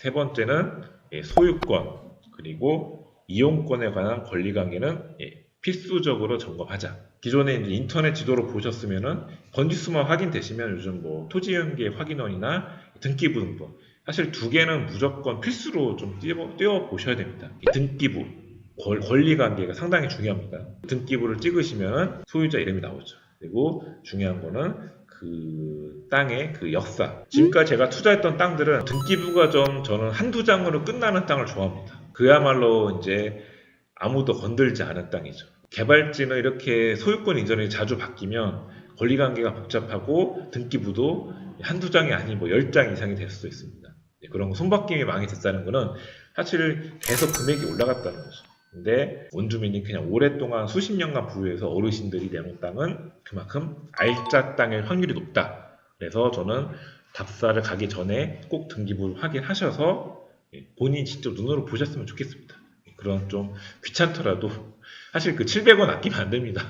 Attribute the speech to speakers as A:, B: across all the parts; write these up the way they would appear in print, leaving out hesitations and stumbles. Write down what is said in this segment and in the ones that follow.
A: 세 번째는 소유권, 그리고 이용권에 관한 권리관계는 필수적으로 점검하자. 기존에 이제 인터넷 지도로 보셨으면은 건지수만 확인되시면 요즘 뭐 토지연계 확인원이나 등기부 등본, 사실 두 개는 무조건 필수로 좀 띄워 보셔야 됩니다. 이 등기부 권리관계가 상당히 중요합니다. 등기부를 찍으시면 소유자 이름이 나오죠. 그리고 중요한 거는 그 땅의 그 역사. 지금까지 제가 투자했던 땅들은 등기부가 좀 저는 한두 장으로 끝나는 땅을 좋아합니다. 그야말로 이제 아무도 건들지 않은 땅이죠. 개발지는 이렇게 소유권 이전이 자주 바뀌면 권리관계가 복잡하고 등기부도 한두 장이 아닌 뭐 10장 이상이 될 수도 있습니다. 그런 거 손바뀜이 많이 됐다는 거는 사실 계속 금액이 올라갔다는 거죠. 근데 원주민이 그냥 오랫동안 수십 년간 부유해서 어르신들이 내놓은 땅은 그만큼 알짜 땅일 확률이 높다. 그래서 저는 답사를 가기 전에 꼭 등기부를 확인하셔서 본인이 직접 눈으로 보셨으면 좋겠습니다. 그런 좀 귀찮더라도 사실 그 700원 아끼면 안 됩니다.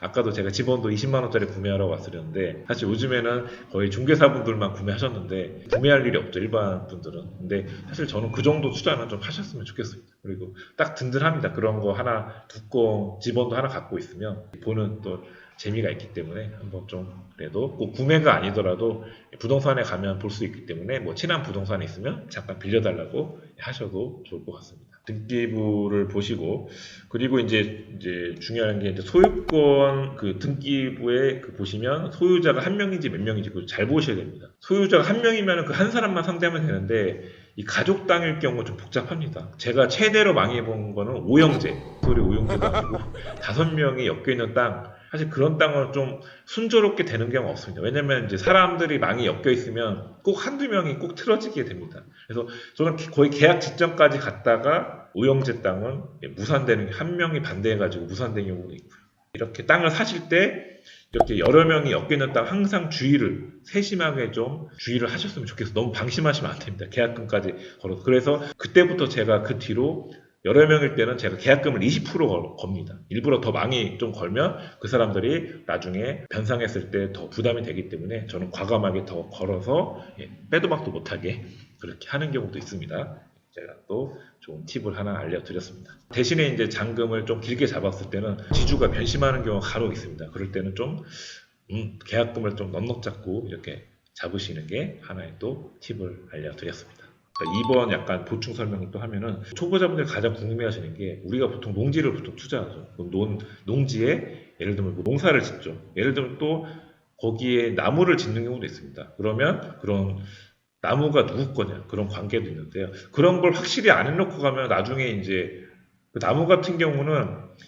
A: 아까도 제가 집원도 20만원짜리 구매하러 왔었는데 사실 요즘에는 거의 중개사분들만 구매하셨는데 구매할 일이 없죠, 일반 분들은. 근데 사실 저는 그 정도 투자는 좀 하셨으면 좋겠습니다. 그리고 딱 든든합니다. 그런 거 하나 두꺼운 집원도 하나 갖고 있으면 보는 또 재미가 있기 때문에 한번 좀 그래도 꼭 구매가 아니더라도 부동산에 가면 볼 수 있기 때문에 뭐 친한 부동산에 있으면 잠깐 빌려달라고 하셔도 좋을 것 같습니다. 등기부를 보시고, 그리고 이제 중요한 게 이제 소유권 그 등기부에 그 보시면 소유자가 한 명인지 몇 명인지 그거 잘 보셔야 됩니다. 소유자가 한 명이면 그 한 사람만 상대하면 되는데 이 가족 땅일 경우 좀 복잡합니다. 제가 최대로 망해본 거는 오형제, 소리 오형제도 아니고 5명이 엮여있는 땅. 사실 그런 땅은 좀 순조롭게 되는 경우가 없습니다. 왜냐면 이제 사람들이 많이 엮여 있으면 꼭 한두 명이 꼭 틀어지게 됩니다. 그래서 저는 거의 계약 직전까지 갔다가 오형제 땅은 무산되는 게 한 명이 반대해가지고 무산된 경우도 있고요. 이렇게 땅을 사실 때 이렇게 여러 명이 엮여 있는 땅 항상 주의를 세심하게 좀 주의를 하셨으면 좋겠어요. 너무 방심하시면 안 됩니다. 계약금까지 걸어서. 그래서 그때부터 제가 그 뒤로 여러 명일 때는 제가 계약금을 20% 겁니다. 일부러 더 많이 좀 걸면 그 사람들이 나중에 변상했을 때 더 부담이 되기 때문에 저는 과감하게 더 걸어서 빼도 박도 못하게 그렇게 하는 경우도 있습니다. 제가 또 좋은 팁을 하나 알려드렸습니다. 대신에 이제 잔금을 좀 길게 잡았을 때는 지주가 변심하는 경우가 간혹 있습니다. 그럴 때는 좀 계약금을 좀 넉넉 잡고 이렇게 잡으시는 게 하나의 또 팁을 알려드렸습니다. 2번 약간 보충 설명을 또 하면은 초보자분들 가장 궁금해하시는 게 우리가 보통 농지를 보통 투자하죠. 그럼 농지에 예를 들면 뭐 농사를 짓죠. 예를 들면 또 거기에 나무를 짓는 경우도 있습니다. 그러면 그런 나무가 누구 거냐 그런 관계도 있는데요. 그런 걸 확실히 안 해놓고 가면 나중에 이제 그 나무 같은 경우는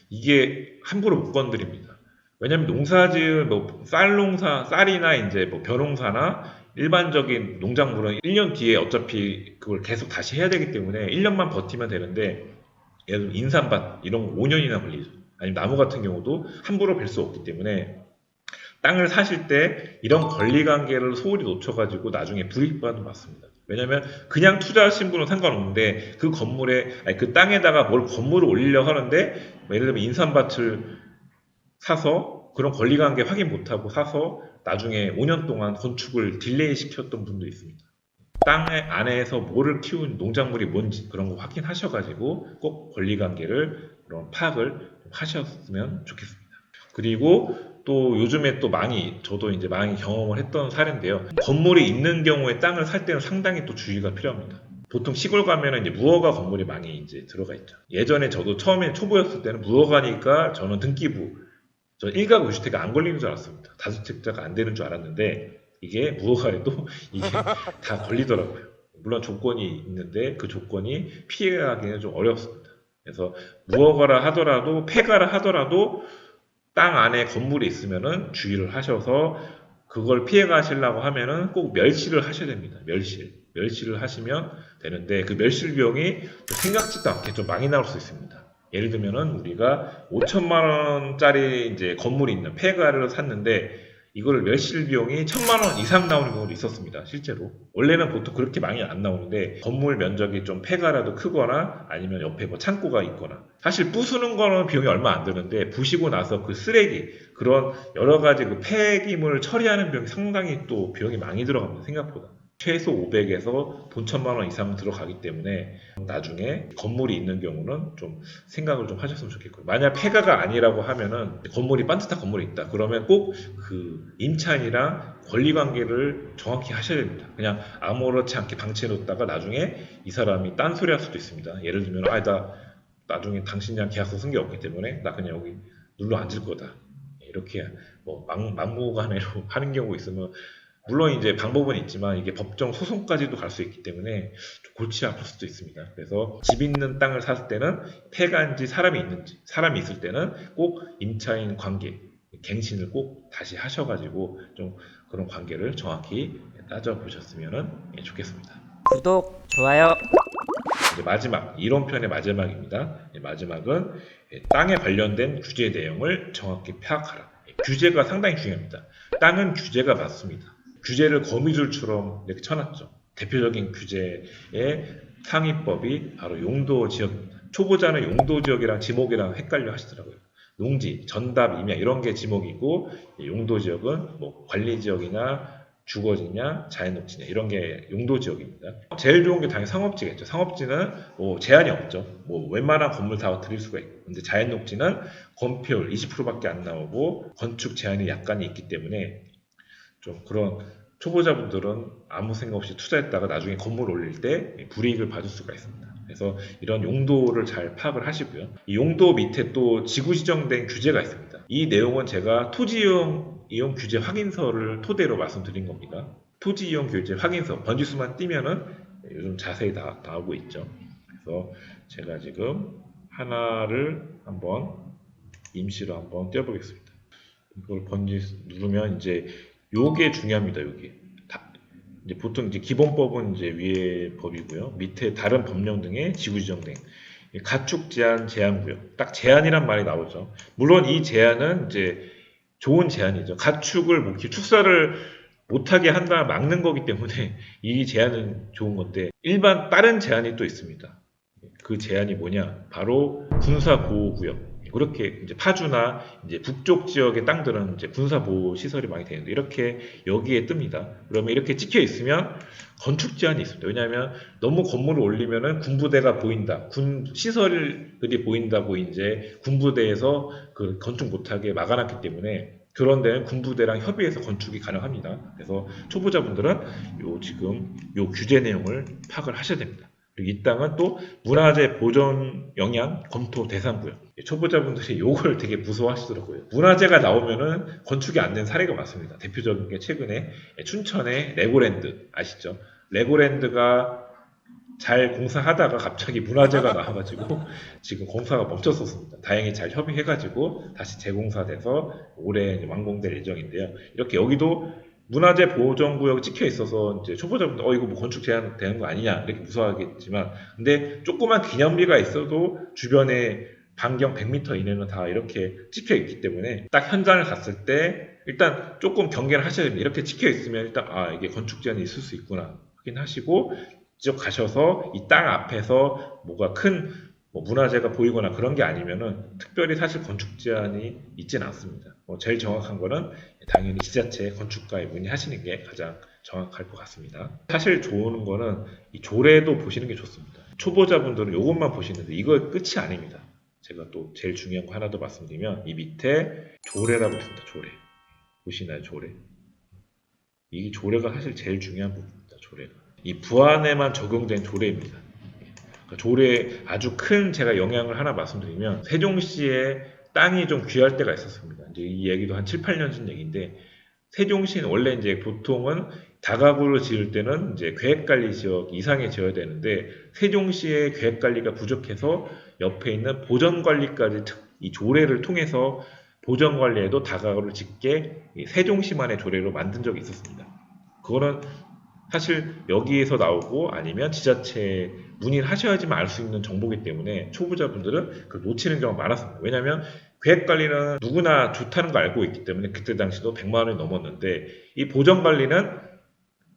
A: 이게 함부로 못 건드립니다. 왜냐면 농사지을 뭐 쌀농사, 쌀이나 이제 뭐 벼농사나 일반적인 농작물은 1년 뒤에 어차피 그걸 계속 다시 해야 되기 때문에 1년만 버티면 되는데 예를 들면 인삼밭 이런 거 5년이나 걸리죠. 아니면 나무 같은 경우도 함부로 벨 수 없기 때문에 땅을 사실 때 이런 권리관계를 소홀히 놓쳐가지고 나중에 불이익받는 것 같습니다. 왜냐면 그냥 투자하신 분은 상관없는데 그 건물에 아니 그 땅에다가 뭘 건물을 올리려고 하는데 뭐 예를 들면 인삼밭을 사서 그런 권리관계 확인 못하고 사서 나중에 5년 동안 건축을 딜레이 시켰던 분도 있습니다. 땅 안에서 뭐를 키운 농작물이 뭔지 그런 거 확인하셔가지고 꼭 권리관계를 그런 파악을 하셨으면 좋겠습니다. 그리고 또 요즘에 또 저도 이제 많이 경험을 했던 사례인데요. 건물이 있는 경우에 땅을 살 때는 상당히 또 주의가 필요합니다. 보통 시골 가면은 이제 무허가 건물이 많이 이제 들어가 있죠. 예전에 저도 처음에 초보였을 때는 무허가니까 저는 등기부, 저 1가구 2주택이 안 걸리는 줄 알았습니다. 다주택자가 안 되는 줄 알았는데 이게 무허가에도 이게 다 걸리더라고요. 물론 조건이 있는데 그 조건이 피해가기는 좀 어렵습니다. 그래서 무허가라 하더라도 폐가라 하더라도 땅 안에 건물이 있으면은 주의를 하셔서 그걸 피해 가시려고 하면은 꼭 멸실을 하셔야 됩니다. 멸실을 하시면 되는데 그 멸실 비용이 생각지도 않게 좀 많이 나올 수 있습니다. 예를 들면은 우리가 5천만 원짜리 이제 건물이 있는 폐가를 샀는데 이거를 멸실 비용이 1,000만 원 이상 나오는 경우도 있었습니다. 실제로. 원래는 보통 그렇게 많이 안 나오는데 건물 면적이 좀 폐가라도 크거나 아니면 옆에 뭐 창고가 있거나 사실 부수는 거는 비용이 얼마 안 드는데 부시고 나서 그 쓰레기 그런 여러 가지 그 폐기물 처리하는 비용이 상당히 또 비용이 많이 들어갑니다. 생각보다. 최소 500에서 돈 1000만 원 이상 들어가기 때문에 나중에 건물이 있는 경우는 좀 생각을 좀 하셨으면 좋겠고요. 만약 폐가가 아니라고 하면은 건물이 반듯한 건물이 있다. 그러면 꼭 그 임차인이랑 권리관계를 정확히 하셔야 됩니다. 그냥 아무렇지 않게 방치해 놓다가 나중에 이 사람이 딴소리 할 수도 있습니다. 예를 들면 나 나중에 당신이랑 계약서 쓴 게 없기 때문에 나 그냥 여기 눌러 앉을 거다. 이렇게 뭐 막무가내로 하는 경우 있으면 물론 이제 방법은 있지만 이게 법정 소송까지도 갈 수 있기 때문에 좀 골치 아플 수도 있습니다. 그래서 집 있는 땅을 샀을 때는 폐가인지 사람이 있는지 사람이 있을 때는 꼭 임차인 관계 갱신을 꼭 다시 하셔가지고 좀 그런 관계를 정확히 따져보셨으면 좋겠습니다.
B: 구독, 좋아요.
A: 이제 마지막 이론편의 마지막입니다. 마지막은 땅에 관련된 규제 내용을 정확히 파악하라. 규제가 상당히 중요합니다. 땅은 규제가 맞습니다. 규제를 거미줄처럼 이렇게 쳐놨죠. 대표적인 규제의 상위법이 바로 용도지역입니다. 초보자는 용도지역이랑 지목이랑 헷갈려 하시더라고요. 농지, 전답, 임야 이런 게 지목이고 용도지역은 뭐 관리지역이나 주거지냐, 자연녹지냐 이런 게 용도지역입니다. 제일 좋은 게 당연히 상업지겠죠. 상업지는 뭐 제한이 없죠. 뭐 웬만한 건물 다 드릴 수가 있고, 근데 자연녹지는 건폐율 20%밖에 안 나오고 건축 제한이 약간이 있기 때문에 좀 그런 초보자분들은 아무 생각 없이 투자했다가 나중에 건물 올릴 때 불이익을 받을 수가 있습니다. 그래서 이런 용도를 잘 파악을 하시고요. 이 용도 밑에 또 지구 지정된 규제가 있습니다. 이 내용은 제가 토지 이용 규제 확인서를 토대로 말씀드린 겁니다. 토지 이용 규제 확인서 번지수만 띄면은 요즘 자세히 다 나오고 있죠. 그래서 제가 지금 하나를 한번 임시로 한번 띄워보겠습니다. 이걸 번지 누르면 이제 요게 중요합니다. 요게 이제 보통 이제 기본법은 이제 위에 법이고요. 밑에 다른 법령 등의 지구 지정된 가축 제한 제한구역 딱 제한이란 말이 나오죠. 물론 이 제한은 이제 좋은 제한이죠. 가축을 뭐 이렇게 축사를 못하게 한다 막는 거기 때문에 이 제한은 좋은 건데 일반 다른 제한이 또 있습니다. 그 제한이 뭐냐? 바로 군사 보호 구역. 그렇게 이제 파주나 이제 북쪽 지역의 땅들은 이제 군사 보호 시설이 많이 되는데 이렇게 여기에 뜹니다. 그러면 이렇게 찍혀 있으면 건축 제한이 있습니다. 왜냐하면 너무 건물을 올리면은 군부대가 보인다, 군 시설들이 보인다고 이제 군부대에서 그 건축 못하게 막아놨기 때문에 그런 데는 군부대랑 협의해서 건축이 가능합니다. 그래서 초보자분들은 지금 요 규제 내용을 파악을 하셔야 됩니다. 그리고 이 땅은 또 문화재 보존 영향 검토 대상구역. 초보자분들이 요걸 되게 무서워하시더라고요. 문화재가 나오면은 건축이 안 된 사례가 많습니다. 대표적인 게 최근에 춘천의 레고랜드 아시죠? 레고랜드가 잘 공사하다가 갑자기 문화재가 나와가지고 지금 공사가 멈췄었습니다. 다행히 잘 협의해가지고 다시 재공사돼서 올해 완공될 예정인데요. 이렇게 여기도 문화재 보존구역 찍혀 있어서 이제 초보자분들 이거 뭐 건축 제한 되는 거 아니냐 이렇게 무서워하겠지만 근데 조그만 기념비가 있어도 주변에 반경 100m 이내는 다 이렇게 찍혀 있기 때문에 딱 현장을 갔을 때 일단 조금 경계를 하셔야 됩니다. 이렇게 찍혀 있으면 일단 이게 건축 제한이 있을 수 있구나 확인하시고 직접 가셔서 이 땅 앞에서 뭐가 큰 문화재가 보이거나 그런 게 아니면은 특별히 사실 건축 제한이 있지는 않습니다. 제일 정확한 거는 당연히 지자체 건축가에 문의하시는 게 가장 정확할 것 같습니다. 사실 좋은 거는 이 조례도 보시는 게 좋습니다. 초보자분들은 이것만 보시는데 이거 끝이 아닙니다. 제가 또 제일 중요한 거 하나 더 말씀드리면 이 밑에 조례라고 있습니다. 조례 보시나요? 조례. 이 조례가 사실 제일 중요한 부분입니다. 조례가 이 부안에만 적용된 조례입니다. 조례 아주 큰 제가 영향을 하나 말씀드리면 세종시에 땅이 좀 귀할 때가 있었습니다. 이제 이 얘기도 한 7, 8년 전 얘기인데 세종시는 원래 이제 보통은 다가구를 지을 때는 이제 계획관리 지역 이상에 지어야 되는데 세종시의 계획관리가 부족해서 옆에 있는 보전관리까지 이 조례를 통해서 보전관리에도 다가구를 짓게 세종시만의 조례로 만든 적이 있었습니다. 그거는 사실 여기에서 나오고 아니면 지자체에 문의를 하셔야지만 알 수 있는 정보이기 때문에 초보자분들은 그걸 놓치는 경우가 많았습니다. 왜냐하면 계획관리는 누구나 좋다는 걸 알고 있기 때문에 그때 당시도 100만 원이 넘었는데 이 보전관리는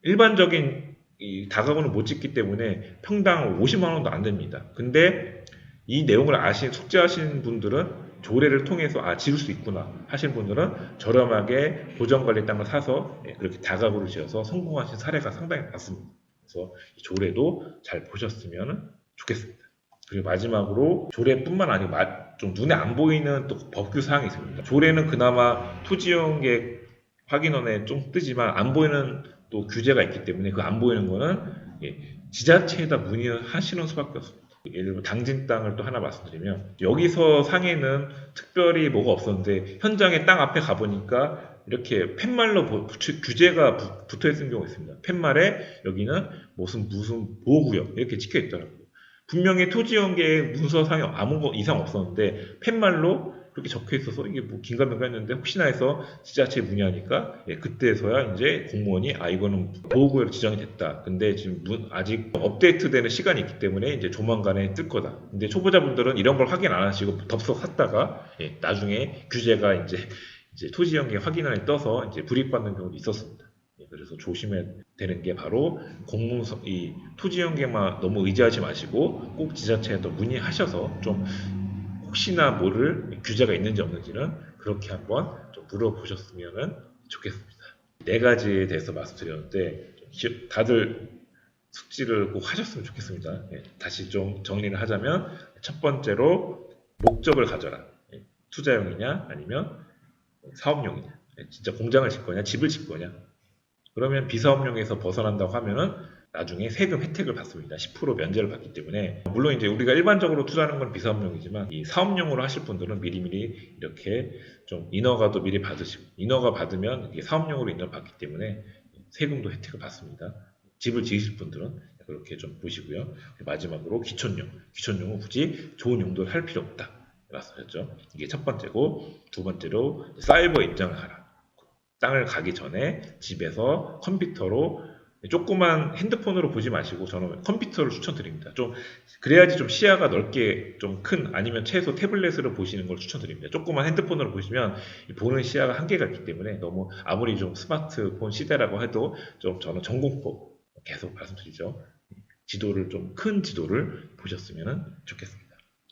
A: 일반적인 이 다가구는 못 짓기 때문에 평당 50만 원도 안 됩니다. 근데 이 내용을 숙지하신 분들은 조례를 통해서 지을 수 있구나 하신 분들은 저렴하게 보전관리 땅을 사서 그렇게 다가구를 지어서 성공하신 사례가 상당히 많습니다. 그래서 이 조례도 잘 보셨으면 좋겠습니다. 그리고 마지막으로 조례뿐만 아니고 좀 눈에 안 보이는 또 법규 사항이 있습니다. 조례는 그나마 토지이용계획 확인원에 좀 뜨지만 안 보이는 또 규제가 있기 때문에 그 안 보이는 거는 지자체에다 문의를 하시는 수밖에 없습니다. 예를 들면 당진 땅을 또 하나 말씀드리면 여기서 상해는 특별히 뭐가 없었는데 현장에 땅 앞에 가보니까 이렇게 팻말로 규제가 붙어 있는 경우가 있습니다. 팻말에 여기는 무슨 보호구역 이렇게 찍혀 있더라고요. 분명히 토지이용계획 문서상에 아무 거 이상 없었는데 팻말로 그렇게 적혀 있어서 이게 뭐 긴가민가 했는데 혹시나 해서 지자체에 문의하니까 그때서야 이제 공무원이 이거는 보호구역으로 지정이 됐다. 근데 지금 아직 업데이트되는 시간이 있기 때문에 이제 조만간에 뜰 거다. 근데 초보자분들은 이런 걸 확인 안 하시고 덥석 샀다가 나중에 규제가 이제 토지이용계획 확인안에 떠서 이제 불이익받는 경우도 있었습니다. 그래서 조심해야 되는 게 바로 공문서, 이 토지이용계획만 너무 의지하지 마시고 꼭 지자체에도 문의하셔서 좀 혹시나 모를 규제가 있는지 없는지는 그렇게 한번 좀 물어보셨으면 좋겠습니다. 4가지에 대해서 말씀드렸는데 다들 숙지를 꼭 하셨으면 좋겠습니다. 다시 좀 정리를 하자면 첫 번째로 목적을 가져라. 투자용이냐 아니면 사업용이냐. 진짜 공장을 짓 거냐 집을 짓 거냐. 그러면 비사업용에서 벗어난다고 하면은 나중에 세금 혜택을 받습니다. 10% 면제를 받기 때문에 물론 이제 우리가 일반적으로 투자하는 건 비사업용이지만 이 사업용으로 하실 분들은 미리미리 이렇게 좀 인허가도 미리 받으시고 인허가 받으면 이게 사업용으로 인허가 받기 때문에 세금도 혜택을 받습니다. 집을 지으실 분들은 그렇게 좀 보시고요. 마지막으로 기촌용은 굳이 좋은 용도를 할 필요 없다 말씀드렸죠. 이게 첫 번째고 두 번째로 사이버 입장을 하라. 땅을 가기 전에 집에서 컴퓨터로 조그만 핸드폰으로 보지 마시고 저는 컴퓨터를 추천드립니다. 좀 그래야지 좀 시야가 넓게 좀 큰 아니면 최소 태블릿으로 보시는 걸 추천드립니다. 조그만 핸드폰으로 보시면 보는 시야가 한계가 있기 때문에 너무 아무리 좀 스마트폰 시대라고 해도 좀 저는 전공법 계속 말씀드리죠. 지도를 좀 큰 지도를 보셨으면 좋겠습니다.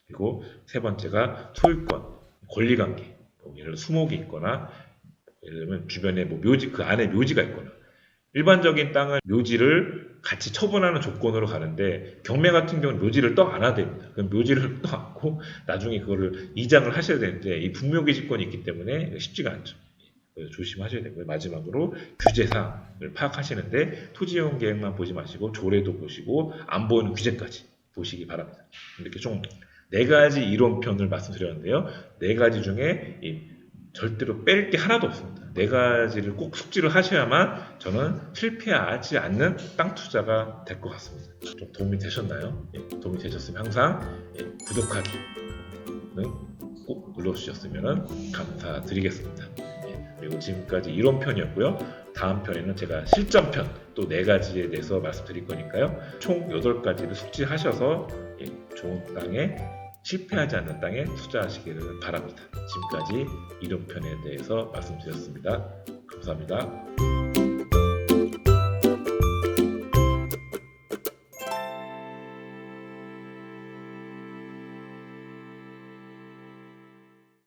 A: 그리고 세 번째가 소유권, 권리관계, 예를 들어 수목이 있거나 예를 들면 주변에 뭐 묘지 그 안에 묘지가 있거나 일반적인 땅은 묘지를 같이 처분하는 조건으로 가는데 경매 같은 경우는 묘지를 떠 안아야 됩니다. 그럼 묘지를 떠 안고 나중에 그거를 이장을 하셔야 되는데 이 분묘기지권이 있기 때문에 쉽지가 않죠. 그래서 조심하셔야 되고요. 마지막으로 규제사항을 파악하시는데 토지이용 계획만 보지 마시고 조례도 보시고 안 보이는 규제까지 보시기 바랍니다. 이렇게 총 4가지 이론편을 말씀드렸는데요. 4가지 중에 절대로 뺄 게 하나도 없습니다. 4가지를 꼭 숙지를 하셔야만 저는 실패하지 않는 땅 투자가 될 것 같습니다. 좀 도움이 되셨나요? 도움이 되셨으면 항상 구독하기는 꼭 눌러주셨으면 감사드리겠습니다. 그리고 지금까지 이론편이었고요. 다음 편에는 제가 실전편 또 4가지에 대해서 말씀드릴 거니까요. 총 8가지를 숙지하셔서 좋은 땅에 실패하지 않는 땅에 투자하시기를 바랍니다. 지금까지 이론편에 대해서 말씀드렸습니다. 감사합니다.